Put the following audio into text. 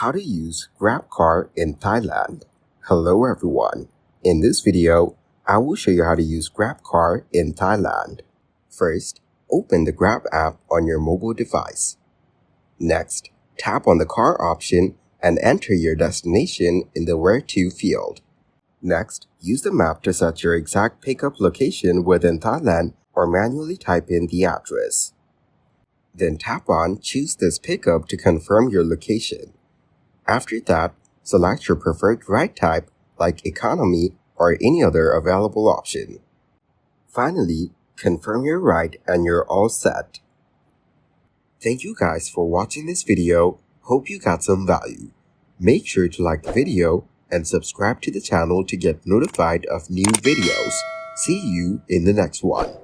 How to use GrabCar in Thailand. Hello everyone. In this video, I will show you how to use GrabCar in Thailand. First, open the Grab app on your mobile device. Next, tap on the car option and enter your destination in the Where To field. Next, use the map to set your exact pickup location within Thailand or manually type in the address. Then tap on Choose this pickup to confirm your location. After that, select your preferred ride type like economy or any other available option. Finally, confirm your ride and you're all set. Thank you guys for watching this video. Hope you got some value. Make sure to like the video and subscribe to the channel to get notified of new videos. See you in the next one.